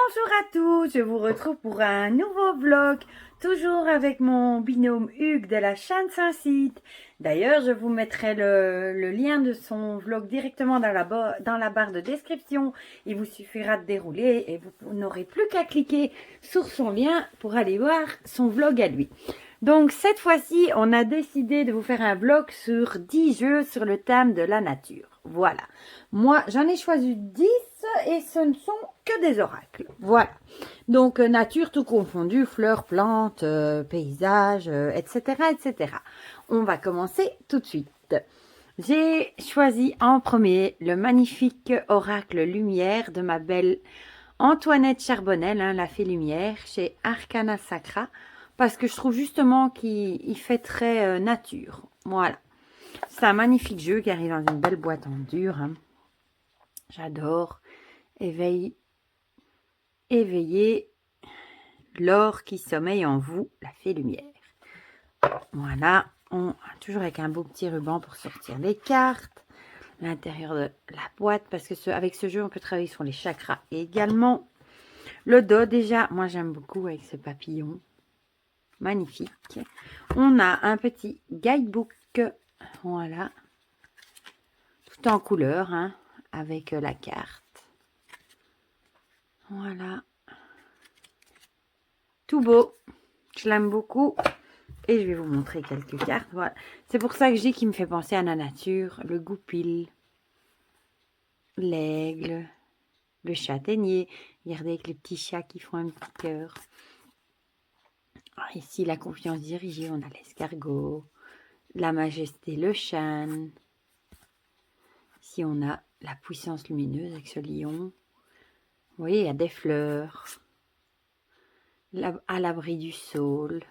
Bonjour à tous, je vous retrouve pour un nouveau vlog, toujours avec mon binôme Hugues de la chaîne Saint-Cite. D'ailleurs, je vous mettrai le lien de son vlog directement dans la barre de description. Il vous suffira de dérouler et vous n'aurez plus qu'à cliquer sur son lien pour aller voir son vlog à lui. Donc cette fois-ci, on a décidé de vous faire un vlog sur 10 jeux sur le thème de la nature. Voilà. Moi, j'en ai choisi 10 et ce ne sont que des oracles. Voilà. Donc nature tout confondu, fleurs, plantes, paysages, etc., etc. On va commencer tout de suite. J'ai choisi en premier le magnifique oracle lumière de ma belle Antoinette Charbonnel, hein, la fée lumière, chez Arcana Sacra, parce que je trouve justement qu'il fait très nature. Voilà. C'est un magnifique jeu qui arrive dans une belle boîte en dur. Hein. J'adore. Éveillez l'or qui sommeille en vous, la fée lumière. Voilà. Toujours avec un beau petit ruban pour sortir les cartes. L'intérieur de la boîte, parce que avec ce jeu, on peut travailler sur les chakras également. Le dos, déjà, moi j'aime beaucoup avec ce papillon. Magnifique. On a un petit guidebook, voilà, tout en couleur, hein, avec la carte. Voilà. Tout beau. Je l'aime beaucoup. Et je vais vous montrer quelques cartes. Voilà. C'est pour ça que je dis qu'il me fait penser à la nature. Le goupil, l'aigle, le châtaignier. Regardez avec les petits chats qui font un petit cœur. Ici, la confiance dirigée, on a l'escargot, la majesté, le chêne. Ici, on a la puissance lumineuse avec ce lion. Vous voyez, il y a des fleurs. À l'abri du saule.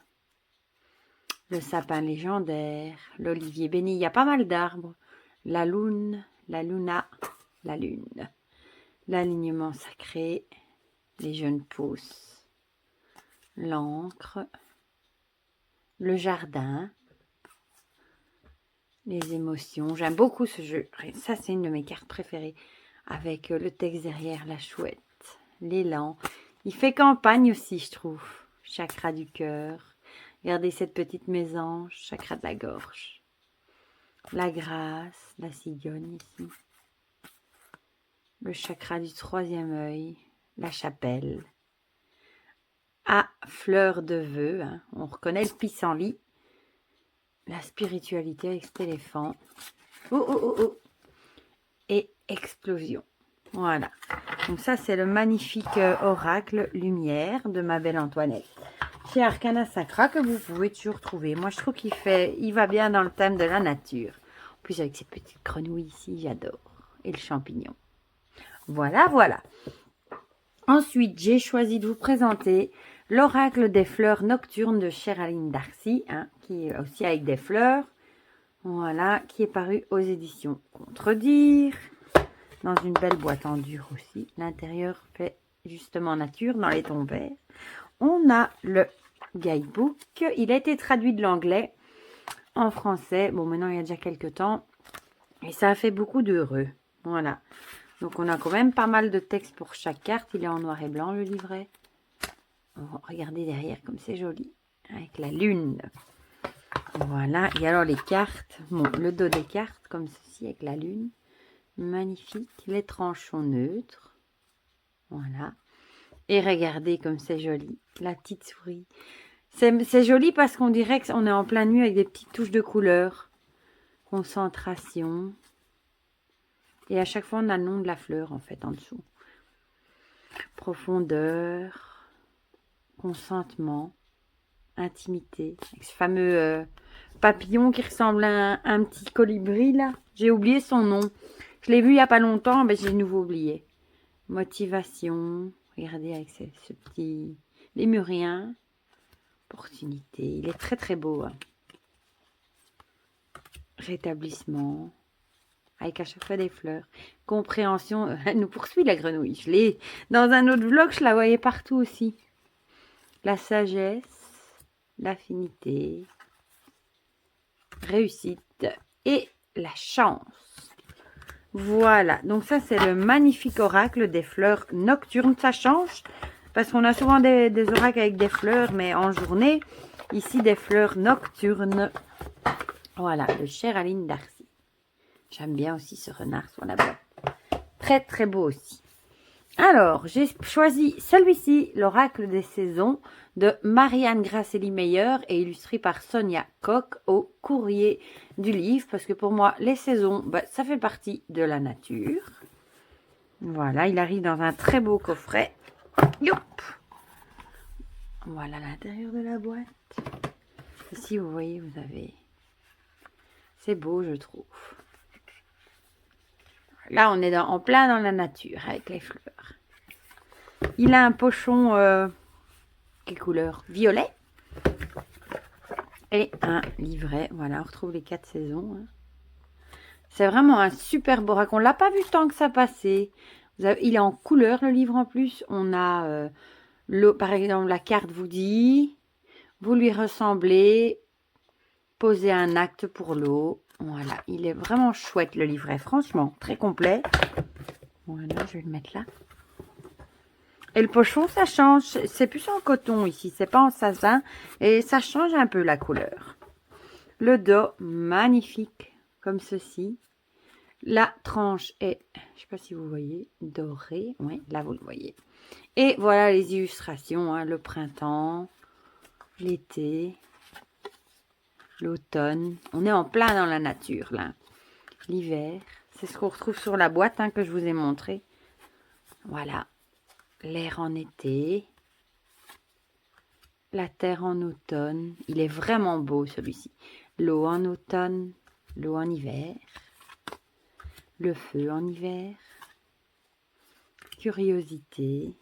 Le sapin légendaire. L'olivier béni. Il y a pas mal d'arbres. La lune, la luna, la lune. L'alignement sacré. Les jeunes pousses. L'encre. Le jardin. Les émotions. J'aime beaucoup ce jeu. Ça, c'est une de mes cartes préférées. Avec le texte derrière, la chouette. L'élan. Il fait campagne aussi, je trouve. Chakra du cœur. Regardez cette petite mésange. Chakra de la gorge. La grâce. La cigogne ici. Le chakra du troisième œil. La chapelle. Ah, fleur de vœux. Hein. On reconnaît le pissenlit. La spiritualité avec cet éléphant. Oh, oh, oh, oh. Et explosion. Voilà. Donc ça, c'est le magnifique oracle lumière de ma belle Antoinette. Chez Arcana Sacra que vous pouvez toujours trouver. Moi, je trouve il va bien dans le thème de la nature. En plus, avec ces petites grenouilles ici, j'adore. Et le champignon. Voilà, voilà. Ensuite, j'ai choisi de vous présenter l'oracle des fleurs nocturnes de Cheraline Darcy, hein, qui est aussi avec des fleurs. Voilà, qui est paru aux éditions Contredire. Dans une belle boîte en dur aussi. L'intérieur fait justement nature dans les tons verts. On a le guidebook. Il a été traduit de l'anglais en français. Bon, maintenant, il y a déjà quelques temps. Et ça a fait beaucoup d'heureux. Voilà. Donc, on a quand même pas mal de texte pour chaque carte. Il est en noir et blanc, le livret. Oh, regardez derrière comme c'est joli. Avec la lune. Voilà. Et alors, les cartes. Bon, le dos des cartes, comme ceci, avec la lune. Magnifique. Les tranches sont neutres. Voilà. Et regardez comme c'est joli. La petite souris. C'est joli parce qu'on dirait qu'on est en pleine nuit avec des petites touches de couleur. Concentration. Et à chaque fois, on a le nom de la fleur, en fait, en dessous. Profondeur. Consentement. Intimité. Avec ce fameux papillon qui ressemble à un petit colibri, là. J'ai oublié son nom. Je l'ai vu il n'y a pas longtemps, mais j'ai de nouveau oublié. Motivation. Regardez avec ce petit lémurien. Opportunité. Il est très très beau. Hein. Rétablissement. Avec à chaque fois des fleurs. Compréhension. Elle nous poursuit la grenouille. Je l'ai dans un autre vlog, je la voyais partout aussi. La sagesse. L'affinité. Réussite. Et la chance. Voilà, donc ça c'est le magnifique oracle des fleurs nocturnes. Ça change parce qu'on a souvent des oracles avec des fleurs, mais en journée. Ici des fleurs nocturnes. Voilà, de Cheraline Darcy. J'aime bien aussi ce renard sur la boîte. Très très beau aussi. Alors, j'ai choisi celui-ci, l'oracle des saisons, de Marianne Grasselli Meyer et illustré par Sonia Koch au courrier du livre. Parce que pour moi, les saisons, bah, ça fait partie de la nature. Voilà, il arrive dans un très beau coffret. Youp! Voilà l'intérieur de la boîte. Ici, vous voyez, vous avez... C'est beau, je trouve. Là, on est en plein dans la nature avec les fleurs. Il a un pochon, quelle couleur? Violet. Et un livret. Voilà, on retrouve les 4 saisons. Hein. C'est vraiment un super beau raconte. On l'a pas vu tant que ça passait. Il est en couleur, le livre en plus. On a, par exemple, la carte vous dit, vous lui ressemblez, posez un acte pour l'eau. Voilà, il est vraiment chouette le livret. Franchement, très complet. Voilà, je vais le mettre là. Et le pochon, ça change. C'est plus en coton ici, c'est pas en satin. Et ça change un peu la couleur. Le dos, magnifique, comme ceci. La tranche est, je sais pas si vous voyez, dorée. Oui, là vous le voyez. Et voilà les illustrations. Hein, le printemps, l'été, l'automne. On est en plein dans la nature, là. L'hiver. C'est ce qu'on retrouve sur la boîte hein, que je vous ai montré. Voilà. L'air en été, la terre en automne. Il est vraiment beau celui-ci. L'eau en automne, l'eau en hiver, le feu en hiver, curiosité,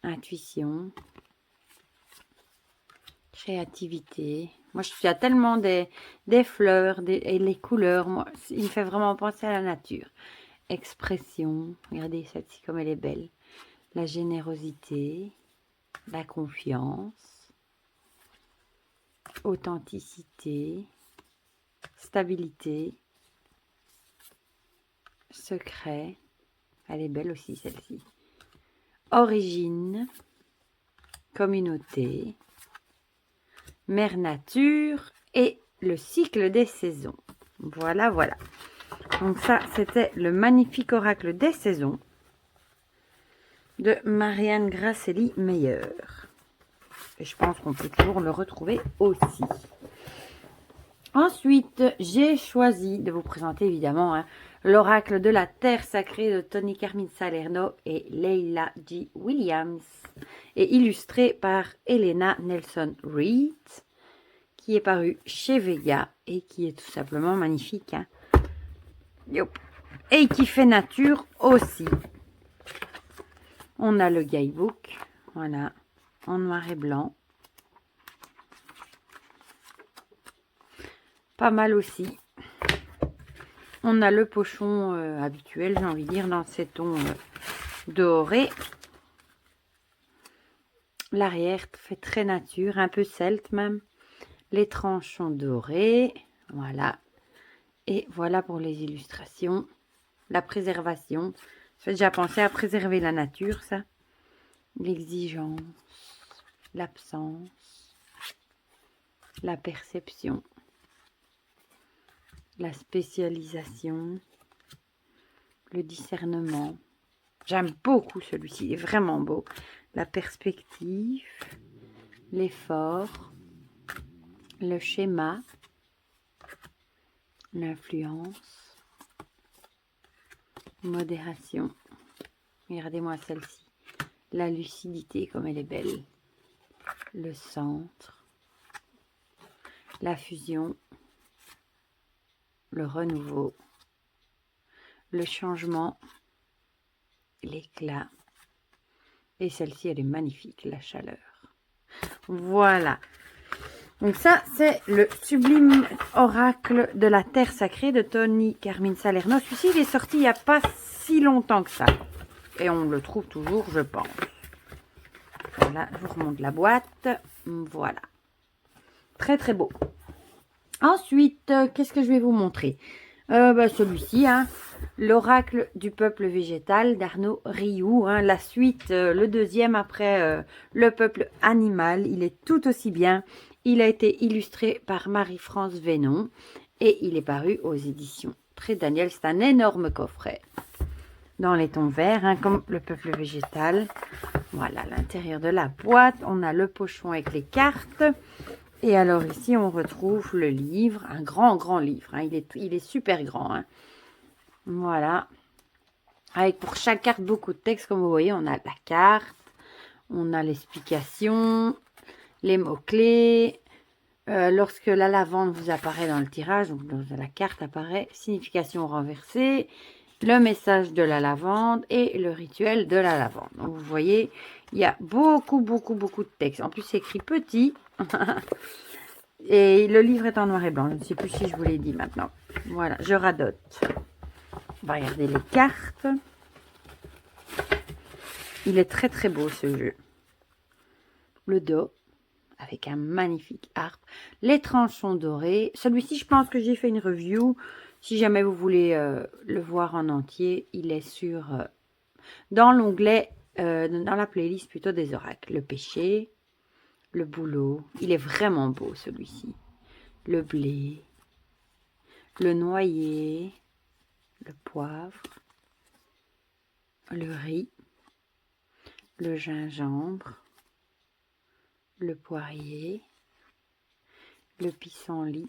intuition, créativité. Moi, je suis à tellement des fleurs et les couleurs. Moi, il me fait vraiment penser à la nature. Expression, regardez celle-ci comme elle est belle. La générosité, la confiance, authenticité, stabilité, secret. Elle est belle aussi celle-ci. Origine, communauté, mère nature et le cycle des saisons. Voilà, voilà. Donc ça, c'était le magnifique oracle des saisons de Marianne Grasselli Meyer. Et je pense qu'on peut toujours le retrouver aussi. Ensuite, j'ai choisi de vous présenter évidemment hein, l'oracle de la terre sacrée de Toni Carmine Salerno et Leila G. Williams et illustré par Elena Nelson Reed qui est paru chez Vega et qui est tout simplement magnifique. Hein. Yop. Et qui fait nature aussi. On a le guidebook, voilà, en noir et blanc. Pas mal aussi. On a le pochon habituel, j'ai envie de dire, dans ces tons dorés. L'arrière fait très nature, un peu celte même. Les tranches sont dorées, voilà. Et voilà pour les illustrations. La préservation. Ça fait déjà penser à préserver la nature, ça. L'exigence, l'absence, la perception, la spécialisation, le discernement. J'aime beaucoup celui-ci, il est vraiment beau. La perspective, l'effort, le schéma, l'influence, modération. Regardez-moi celle-ci. La lucidité, comme elle est belle. Le centre, la fusion, le renouveau, le changement, l'éclat. Et celle-ci, elle est magnifique, la chaleur. Voilà. Donc ça, c'est le sublime oracle de la terre sacrée de Toni Carmine Salerno. Celui-ci, il est sorti il n'y a pas si longtemps que ça. Et on le trouve toujours, je pense. Voilà, je vous remonte la boîte. Voilà. Très, très beau. Ensuite, qu'est-ce que je vais vous montrer? Celui-ci, hein, l'oracle du peuple végétal d'Arnaud Rioux, hein, la suite, le deuxième après le peuple animal. Il est tout aussi bien. Il a été illustré par Marie-France Vénon et il est paru aux éditions Très Daniel. C'est un énorme coffret dans les tons verts, hein, comme le peuple végétal. Voilà, à l'intérieur de la boîte, on a le pochon avec les cartes. Et alors ici, on retrouve le livre, un grand livre. Hein. Il est super grand. Hein. Voilà. Avec pour chaque carte, beaucoup de texte. Comme vous voyez, on a la carte, on a l'explication, les mots-clés. Lorsque la lavande vous apparaît dans le tirage, donc la carte apparaît, signification renversée, le message de la lavande et le rituel de la lavande. Donc vous voyez, il y a beaucoup de texte. En plus, c'est écrit petit. Et le livre est en noir et blanc. Je ne sais plus si je vous l'ai dit maintenant. Voilà, je radote. On va regarder les cartes. Il est très beau ce jeu. Le dos, avec un magnifique harpe. Les tranches sont dorées. Celui-ci, je pense que j'ai fait une review. Si jamais vous voulez le voir en entier, il est sur dans l'onglet, dans la playlist plutôt des oracles. Le péché, le bouleau. Il est vraiment beau celui-ci. Le blé, le noyer, le poivre, le riz, le gingembre, le poirier, le pissenlit,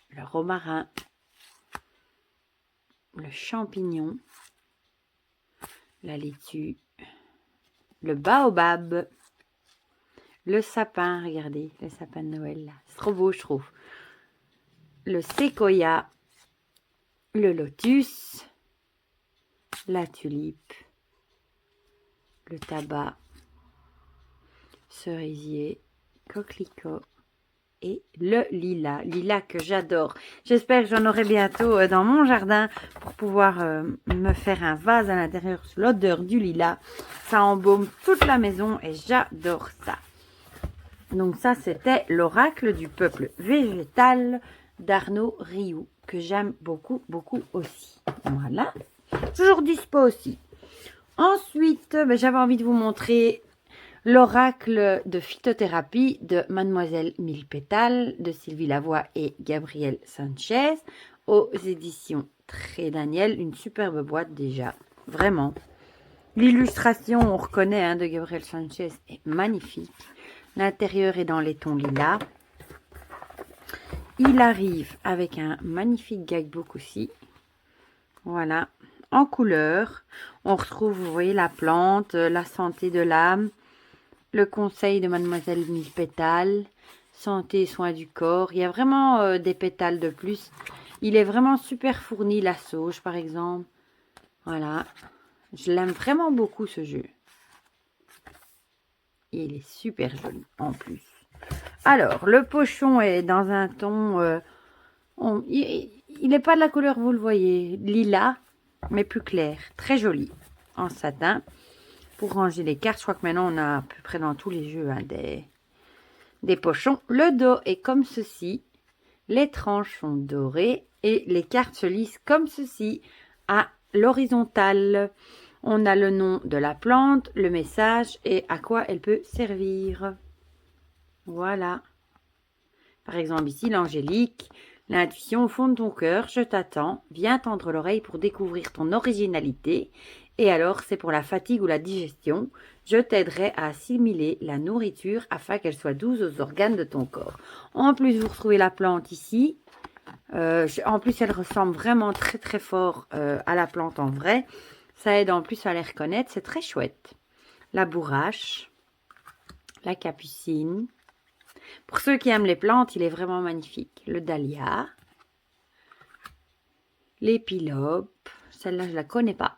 le romarin, le champignon, la laitue, le baobab, le sapin, regardez, le sapin de Noël, là. C'est trop beau, je trouve. Le séquoia, le lotus, la tulipe, le tabac, cerisier, coquelicot et le lilas. Lilas que j'adore. J'espère que j'en aurai bientôt dans mon jardin pour pouvoir me faire un vase à l'intérieur sous l'odeur du lilas. Ça embaume toute la maison et j'adore ça. Donc ça, c'était l'oracle du peuple végétal d'Arnaud Rioux, que j'aime beaucoup aussi. Voilà. Toujours dispo aussi. Ensuite, j'avais envie de vous montrer l'oracle de phytothérapie de Mademoiselle Mille Pétales de Sylvie Lavoie et Gabriel Sanchez aux éditions Très Daniel. Une superbe boîte déjà, vraiment. L'illustration, on reconnaît, hein, de Gabriel Sanchez est magnifique. L'intérieur est dans les tons lilas. Il arrive avec un magnifique guidebook aussi. Voilà, en couleur. On retrouve, vous voyez, la plante, la santé de l'âme, le conseil de Mademoiselle Mille Pétales, santé et soins du corps. Il y a vraiment des pétales de plus. Il est vraiment super fourni, la sauge par exemple. Voilà, je l'aime vraiment beaucoup ce jeu. Et il est super joli en plus. Alors, le pochon est dans un ton... il n'est pas de la couleur, vous le voyez, lilas, mais plus clair. Très joli, en satin. Pour ranger les cartes, je crois que maintenant, on a à peu près dans tous les jeux, hein, des pochons. Le dos est comme ceci. Les tranches sont dorées et les cartes se lisent comme ceci, à l'horizontale. On a le nom de la plante, le message et à quoi elle peut servir. Voilà. Par exemple ici, l'angélique, l'intuition au fond de ton cœur, je t'attends, viens tendre l'oreille pour découvrir ton originalité. Et alors, c'est pour la fatigue ou la digestion, je t'aiderai à assimiler la nourriture afin qu'elle soit douce aux organes de ton corps. En plus, vous retrouvez la plante ici. En plus, elle ressemble vraiment très fort à la plante en vrai. Ça aide en plus à les reconnaître, c'est très chouette. La bourrache, la capucine. Pour ceux qui aiment les plantes, il est vraiment magnifique. Le dahlia, l'épilope, celle-là je ne la connais pas.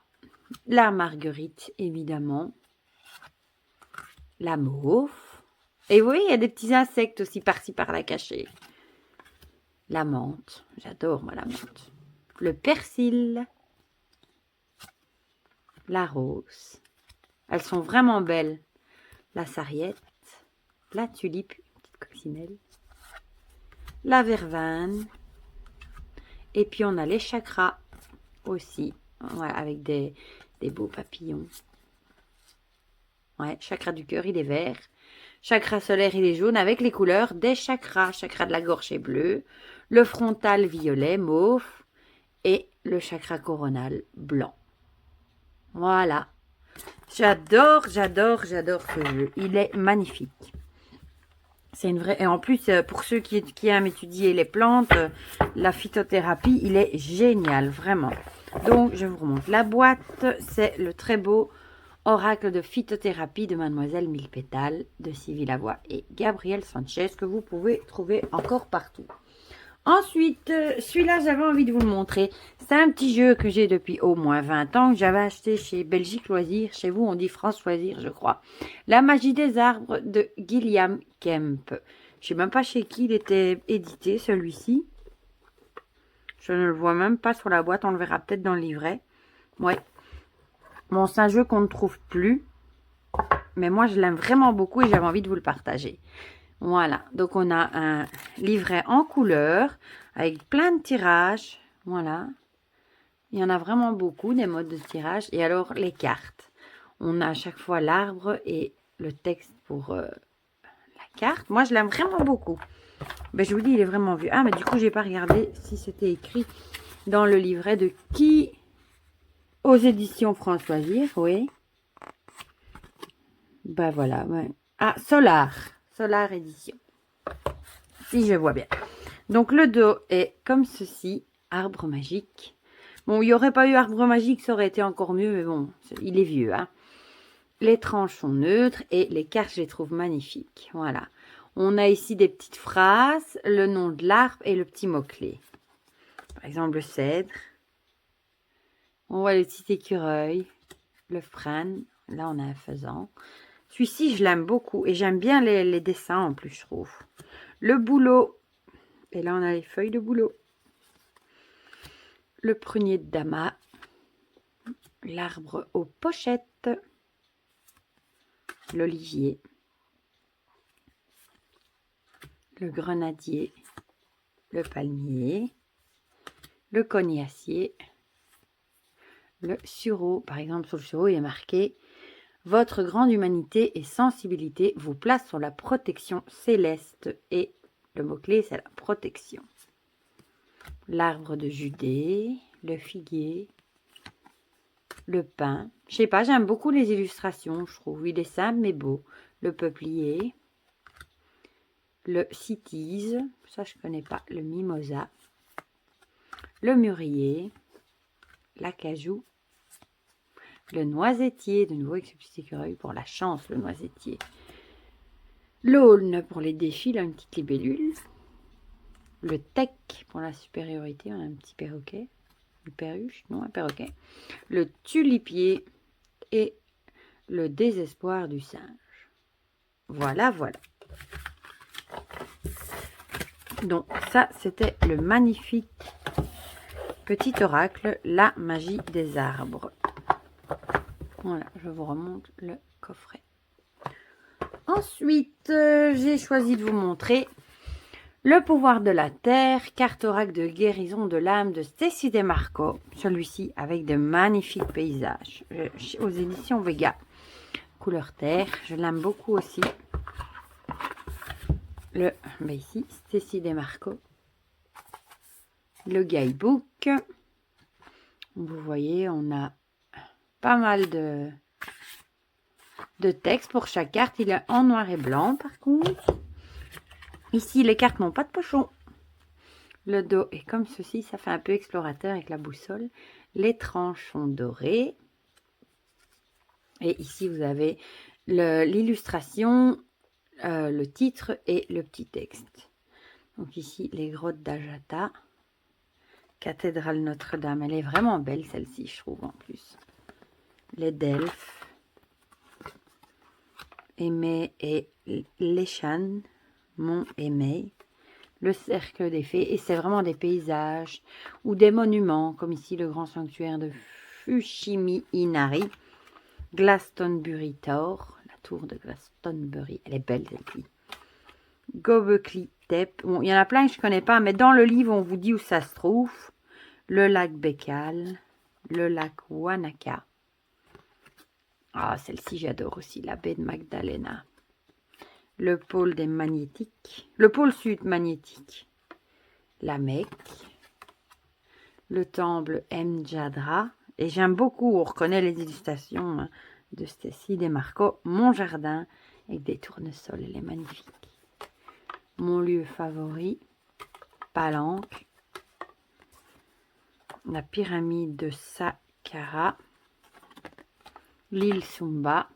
La marguerite, évidemment. La mauve. Et oui, il y a des petits insectes aussi par-ci par-là cachés. La menthe, j'adore moi la menthe. Le persil. La rose. Elles sont vraiment belles. La sarriette. La tulipe, une petite coccinelle. La verveine. Et puis on a les chakras aussi. Voilà, avec des beaux papillons. Ouais, chakra du cœur, il est vert. Chakra solaire, il est jaune avec les couleurs des chakras. Chakra de la gorge est bleu. Le frontal, violet, mauve. Et le chakra coronal, blanc. Voilà. J'adore ce jeu. Il est magnifique. C'est une vraie... Et en plus, pour ceux qui aiment étudier les plantes, la phytothérapie, il est génial, vraiment. Donc, je vous remonte la boîte. C'est le très beau oracle de phytothérapie de Mademoiselle Mille Pétales de Sylvie Lavoie et Gabriel Sanchez que vous pouvez trouver encore partout. Ensuite, celui-là, j'avais envie de vous le montrer. C'est un petit jeu que j'ai depuis au moins 20 ans, que j'avais acheté chez Belgique Loisirs. Chez vous, on dit France Loisirs, je crois. La magie des arbres de Gilliam Kemp. Je sais même pas chez qui il était édité, celui-ci. Je ne le vois même pas sur la boîte. On le verra peut-être dans le livret. Ouais. Bon, c'est un jeu qu'on ne trouve plus. Mais moi, je l'aime vraiment beaucoup et j'avais envie de vous le partager. Voilà, donc on a un livret en couleur avec plein de tirages. Voilà, il y en a vraiment beaucoup, des modes de tirage. Et alors les cartes. On a à chaque fois l'arbre et le texte pour la carte. Moi, je l'aime vraiment beaucoup. Ben, je vous dis, il est vraiment vieux. Ah, mais du coup, j'ai pas regardé si c'était écrit dans le livret de qui aux éditions France Loisirs. Oui. Ben voilà, ouais. Ah, Solar édition. Si je vois bien. Donc le dos est comme ceci, arbre magique. Bon, il n'y aurait pas eu arbre magique, ça aurait été encore mieux, mais bon, il est vieux. Hein. Les tranches sont neutres et les cartes, je les trouve magnifiques. Voilà. On a ici des petites phrases, le nom de l'arbre et le petit mot-clé. Par exemple, le cèdre. On voit le petit écureuil, le frêne. Là, on a un faisan. Celui-ci, je l'aime beaucoup et j'aime bien les dessins en plus, je trouve. Le bouleau. Et là, on a les feuilles de bouleau. Le prunier de damas. L'arbre aux pochettes. L'olivier. Le grenadier. Le palmier. Le cognacier. Le sureau. Par exemple, sur le sureau, il est marqué « Votre grande humanité et sensibilité vous place sur la protection céleste. » Et le mot-clé, c'est la protection. L'arbre de Judée, le figuier, le pin. Je sais pas, j'aime beaucoup les illustrations, je trouve. Il est simple mais beau. Le peuplier, le cytise, ça je connais pas, le mimosa, le mûrier, l'acajou, le noisettier, de nouveau avec ce petit écureuil pour la chance, le noisettier. L'aulne pour les défis, là, une petite libellule. Le tech pour la supériorité, on a un petit perroquet. Une perruche, non, un perroquet. Le tulipier et le désespoir du singe. Voilà, voilà. Donc, ça, c'était le magnifique petit oracle, la magie des arbres. Voilà, je vous remonte le coffret. Ensuite, j'ai choisi de vous montrer le pouvoir de la terre, carte oracle de guérison de l'âme de Stécie Desmarco. Celui-ci avec de magnifiques paysages aux éditions Vega. Couleur terre, je l'aime beaucoup aussi. Ici, Stécie Desmarco. Le guidebook. Vous voyez, on a pas mal de texte pour chaque carte. Il est en noir et blanc par contre. Ici, les cartes n'ont pas de pochon. Le dos est comme ceci. Ça fait un peu explorateur avec la boussole. Les tranches sont dorées. Et ici, vous avez l'illustration, le titre et le petit texte. Donc ici, les grottes d'Ajata. Cathédrale Notre-Dame. Elle est vraiment belle celle-ci, je trouve en plus. Les Delphes. Aimé et Léchan. Mont Aimé. Le cercle des fées. Et c'est vraiment des paysages ou des monuments, comme ici le grand sanctuaire de Fushimi Inari. Glastonbury Tower. La tour de Glastonbury. Elle est belle celle-ci. Göbekli Tepe. Bon, il y en a plein que je ne connais pas, mais dans le livre, on vous dit où ça se trouve. le lac Baikal, le lac Wanaka. Ah, celle-ci, j'adore aussi, la baie de Magdalena. Le pôle des magnétiques, le pôle sud magnétique, la Mecque, le temple Mjadra. Et j'aime beaucoup, on reconnaît les illustrations hein, de Stacy Demarco. Mon jardin avec des tournesols, elle est magnifique. Mon lieu favori, Palenque. La pyramide de Saqqara. L'île Sumba.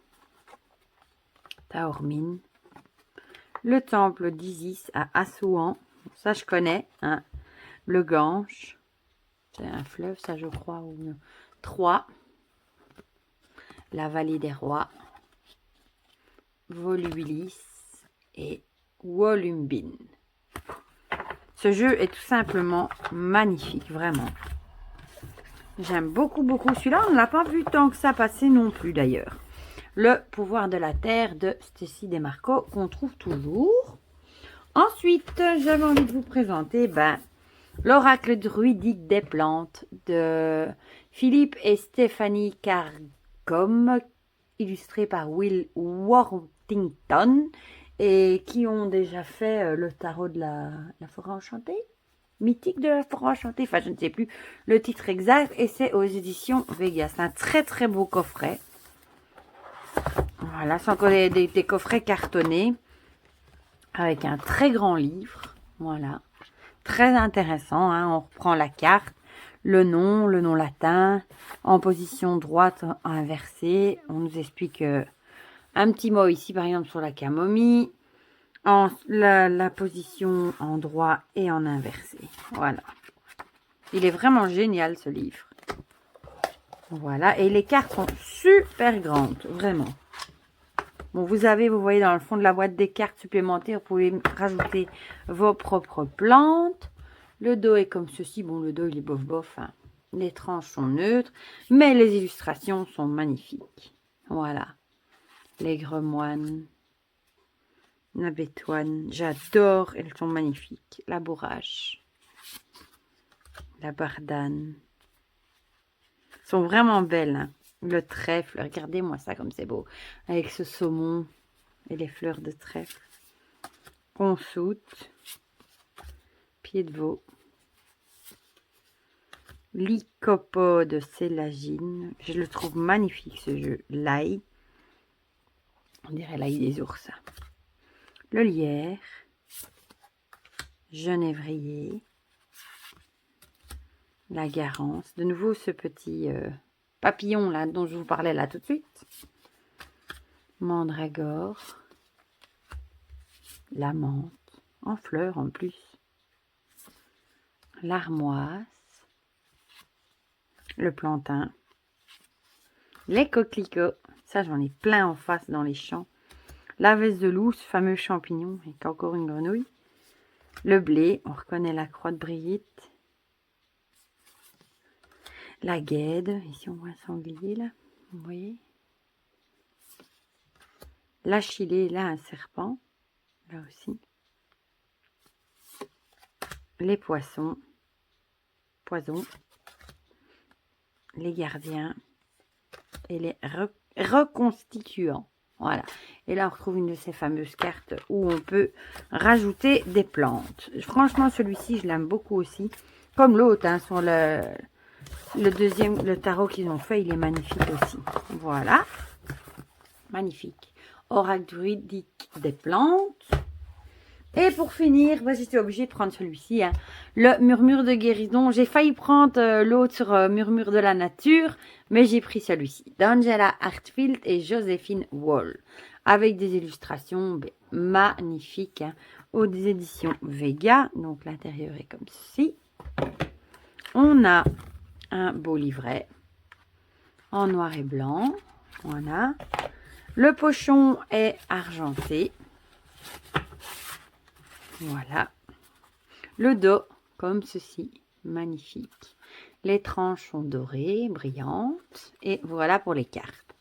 Taormine. Le temple d'Isis à Assouan. Ça, je connais. Hein. Le Gange. C'est un fleuve, ça, je crois. Ou... Troyes. La vallée des rois. Volubilis et Wolumbin. Ce jeu est tout simplement magnifique, vraiment. J'aime beaucoup, beaucoup celui-là. On ne l'a pas vu tant que ça passer non plus d'ailleurs. Le pouvoir de la terre de Stacy Demarco qu'on trouve toujours. Ensuite, j'avais envie de vous présenter l'oracle druidique des plantes de Philippe et Stéphanie Cargom, illustré par Will Worthington, et qui ont déjà fait le tarot de la forêt enchantée, mythique de la forêt enchantée, enfin je ne sais plus le titre exact, et c'est aux éditions Vega. C'est un très très beau coffret. Voilà, c'est encore des coffrets cartonnés avec un très grand livre. Voilà, très intéressant. Hein. On reprend la carte, le nom latin, en position droite inversée. On nous explique un petit mot ici, par exemple, sur la camomille. La position en droit et en inversé. Voilà. Il est vraiment génial, ce livre. Voilà. Et les cartes sont super grandes, vraiment. Bon, vous voyez dans le fond de la boîte des cartes supplémentaires. Vous pouvez rajouter vos propres plantes. Le dos est comme ceci. Bon, le dos, il est bof-bof. Hein. Les tranches sont neutres. Mais les illustrations sont magnifiques. Voilà. L'Aigre moine. La bétoine. J'adore. Elles sont magnifiques. La bourrache. La bardane. Elles sont vraiment belles. Hein. Le trèfle. Regardez-moi ça comme c'est beau. Avec ce saumon et les fleurs de trèfle. Consoute. Pied de veau. Lycopode célagine. Je le trouve magnifique ce jeu. L'ail. On dirait l'ail des ours. Le lierre. Genévrier. La garance. De nouveau ce petit papillon là dont je vous parlais là tout de suite. Mandragore. La menthe. En fleurs en plus. L'armoise. Le plantain. Les coquelicots. Ça, j'en ai plein en face dans les champs. La veste de loup, ce fameux champignon. Et encore une grenouille. Le blé. On reconnaît la croix de Brigitte. La guêde. Ici, on voit un sanglier, là. Vous voyez? L'achillée, là, un serpent. Là aussi. Les poissons. Poisons. Les gardiens. Et les reconstituants. Voilà. Et là, on retrouve une de ces fameuses cartes où on peut rajouter des plantes. Franchement, celui-ci, je l'aime beaucoup aussi. Comme l'autre, hein, sur le deuxième, le tarot qu'ils ont fait, il est magnifique aussi. Voilà. Magnifique. Oracle druidique des plantes. Et pour finir, j'étais obligée de prendre celui-ci, hein, le murmure de guérison. J'ai failli prendre l'autre sur murmure de la nature, mais j'ai pris celui-ci, d'Angela Hartfield et Joséphine Wall, avec des illustrations magnifiques, hein, aux éditions Vega. Donc l'intérieur est comme ceci. On a un beau livret en noir et blanc. Voilà. Le pochon est argenté. Voilà. Le dos, comme ceci, magnifique. Les tranches sont dorées, brillantes. Et voilà pour les cartes.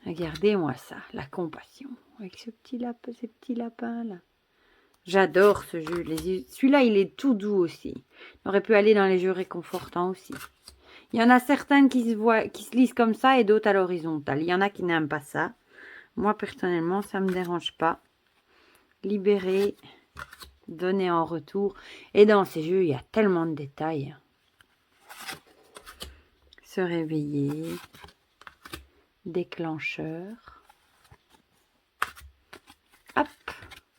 Regardez-moi ça, la compassion. Avec ces petits lapins là. J'adore ce jeu. Celui-là, il est tout doux aussi. On aurait pu aller dans les jeux réconfortants aussi. Il y en a certaines qui se lisent comme ça et d'autres à l'horizontale. Il y en a qui n'aiment pas ça. Moi, personnellement, ça ne me dérange pas. Libérer, donner en retour. Et dans ces jeux, il y a tellement de détails. Se réveiller. Déclencheur. Hop.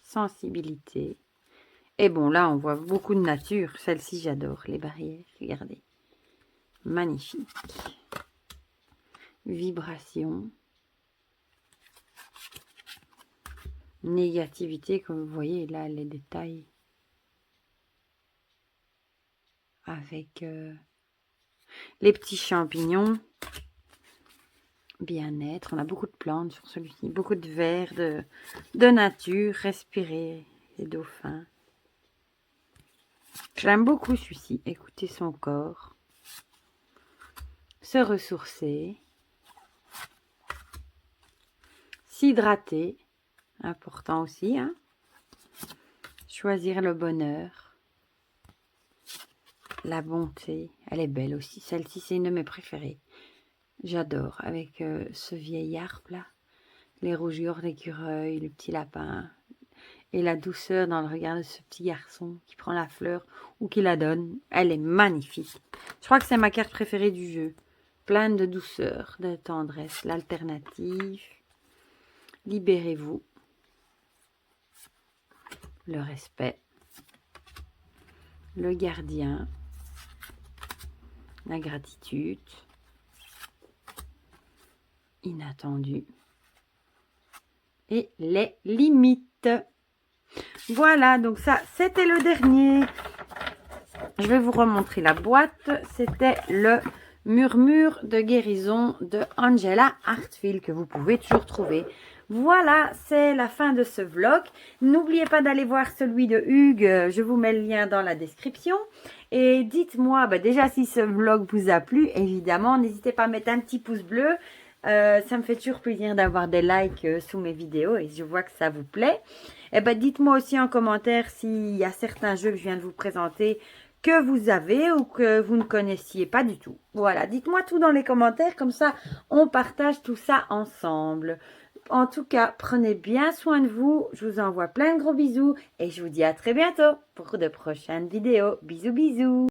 Sensibilité. Et bon, là, on voit beaucoup de nature. Celle-ci, j'adore. Les barrières, regardez. Magnifique. Vibration. Négativité, comme vous voyez, là, les détails. Avec les petits champignons. Bien-être. On a beaucoup de plantes sur celui-ci. Beaucoup de verre, de nature. Respirer. Les dauphins. J'aime beaucoup celui-ci. Écouter son corps. Se ressourcer. S'hydrater. Important aussi. Hein? Choisir le bonheur. La bonté. Elle est belle aussi. Celle-ci, c'est une de mes préférées. J'adore. Avec ce vieil arbre là. Les rougeurs d'écureuil. Le petit lapin. Et la douceur dans le regard de ce petit garçon qui prend la fleur ou qui la donne. Elle est magnifique. Je crois que c'est ma carte préférée du jeu. Pleine de douceur, de tendresse. L'alternative. Libérez-vous. Le respect. Le gardien. La gratitude. Inattendu. Et les limites. Voilà, donc ça, c'était le dernier. Je vais vous remontrer la boîte. C'était le murmure de guérison de Angela Hartfield que vous pouvez toujours trouver. Voilà, c'est la fin de ce vlog. N'oubliez pas d'aller voir celui de Hugues. Je vous mets le lien dans la description. Et dites-moi déjà si ce vlog vous a plu. Évidemment, n'hésitez pas à mettre un petit pouce bleu. Ça me fait toujours plaisir d'avoir des likes sous mes vidéos et je vois que ça vous plaît. Et dites-moi aussi en commentaire s'il y a certains jeux que je viens de vous présenter que vous avez ou que vous ne connaissiez pas du tout. Voilà, dites-moi tout dans les commentaires, comme ça on partage tout ça ensemble. En tout cas, prenez bien soin de vous. Je vous envoie plein de gros bisous et je vous dis à très bientôt pour de prochaines vidéos. Bisous, bisous.